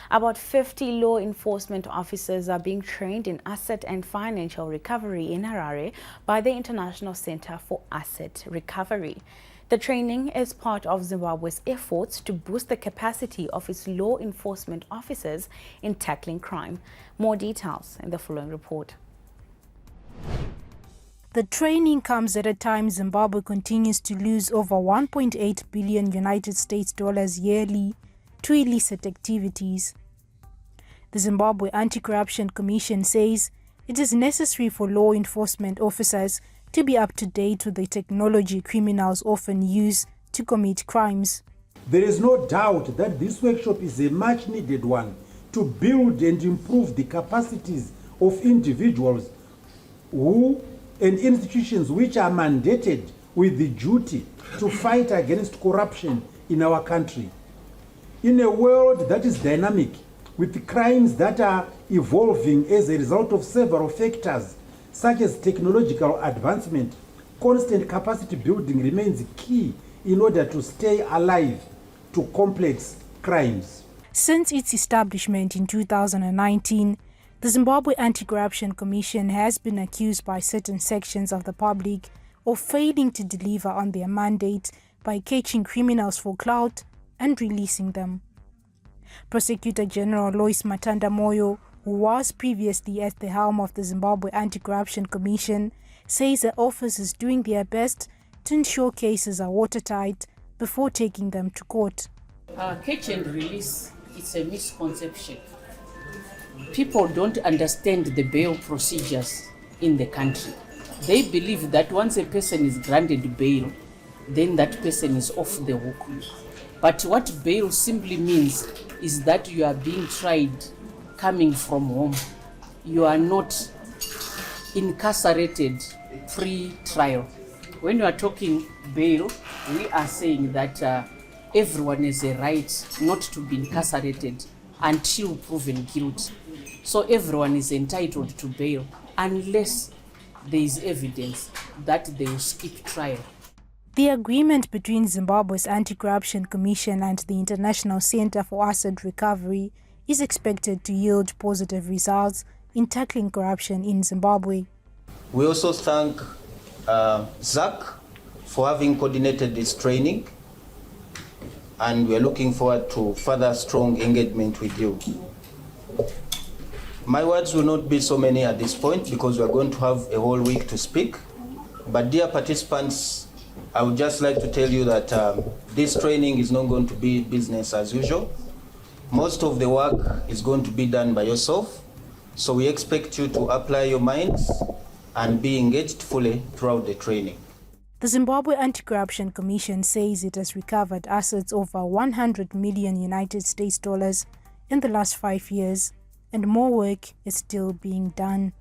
About 50 law enforcement officers are being trained in asset and financial recovery in Harare by the International Center for Asset Recovery. The training is part of Zimbabwe's efforts to boost the capacity of its law enforcement officers in tackling crime. More details in the following report. The training comes at a time Zimbabwe continues to lose over 1.8 billion United States dollars yearly to illicit activities. The Zimbabwe Anti-Corruption Commission says it is necessary for law enforcement officers to be up to date with the technology criminals often use to commit crimes. There is no doubt that this workshop is a much needed one to build and improve the capacities of individuals and institutions which are mandated with the duty to fight against corruption in our country. In a world that is dynamic, with crimes that are evolving as a result of several factors, such as technological advancement, constant capacity building remains key in order to stay alive to complex crimes. Since its establishment in 2019, the Zimbabwe Anti-Corruption Commission has been accused by certain sections of the public of failing to deliver on their mandate by catching criminals for clout and releasing them. Prosecutor General Lois Matanda Moyo, who was previously at the helm of the Zimbabwe Anti-Corruption Commission, says the office is doing their best to ensure cases are watertight before taking them to court. Catch and release is a misconception. People don't understand the bail procedures in the country. They believe that once a person is granted bail, then that person is off the hook. But what bail simply means is that you are being tried coming from home. You are not incarcerated pre-trial. When you are talking bail, we are saying that everyone has a right not to be incarcerated until proven guilty. So everyone is entitled to bail unless there is evidence that they will skip trial. The agreement between Zimbabwe's Anti-Corruption Commission and the International Center for Asset Recovery is expected to yield positive results in tackling corruption in Zimbabwe. We also thank ZAC for having coordinated this training, and we are looking forward to further strong engagement with you. My words will not be so many at this point because we are going to have a whole week to speak. But dear participants, I would just like to tell you that this training is not going to be business as usual. Most of the work is going to be done by yourself. So we expect you to apply your minds and be engaged fully throughout the training. The Zimbabwe Anti-Corruption Commission says it has recovered assets over 100 million United States dollars in the last 5 years, and more work is still being done.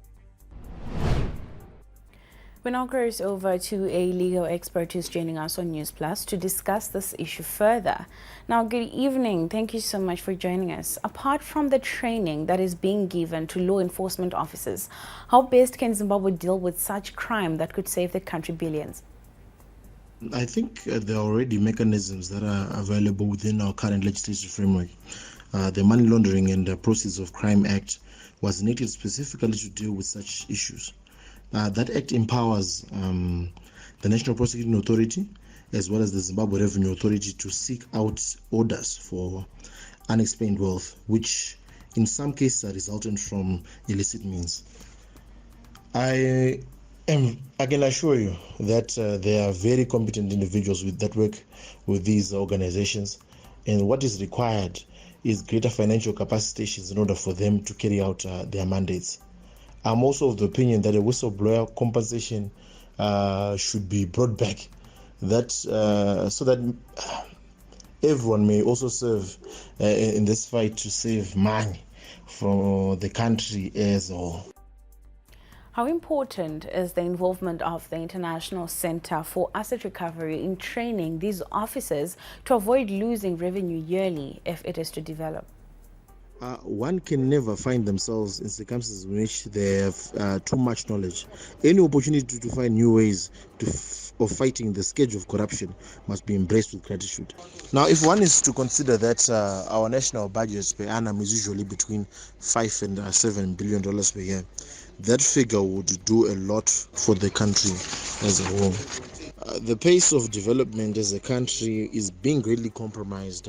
We now cross over to a legal expert who's joining us on News Plus to discuss this issue further. Now, good evening. Thank you so much for joining us. Apart from the training that is being given to law enforcement officers, how best can Zimbabwe deal with such crime that could save the country billions? I think there are already mechanisms that are available within our current legislative framework. The Money Laundering and the Proceeds of Crime Act was enacted specifically to deal with such issues. That act empowers the National Prosecuting Authority as well as the Zimbabwe Revenue Authority to seek out orders for unexplained wealth, which in some cases are resultant from illicit means. I can assure you that there are very competent individuals that work with these organizations, and what is required is greater financial capacitations in order for them to carry out their mandates. I'm also of the opinion that a whistleblower compensation should be brought back, that so that everyone may also serve in this fight to save money for the country as a whole. How important is the involvement of the International Center for Asset Recovery in training these officers to avoid losing revenue yearly if it is to develop? One can never find themselves in circumstances in which they have too much knowledge. Any opportunity to find new ways of fighting the scourge of corruption must be embraced with gratitude. Now, if one is to consider that our national budget per annum is usually between $5 and $7 billion per year, that figure would do a lot for the country as a whole. The pace of development as a country is being greatly compromised,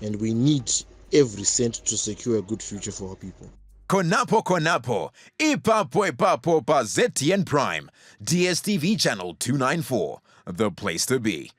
and we need every cent to secure a good future for our people. Konapo Konapo, Ipapo Ipapo pa ZTN Prime, DSTV channel 294, the place to be.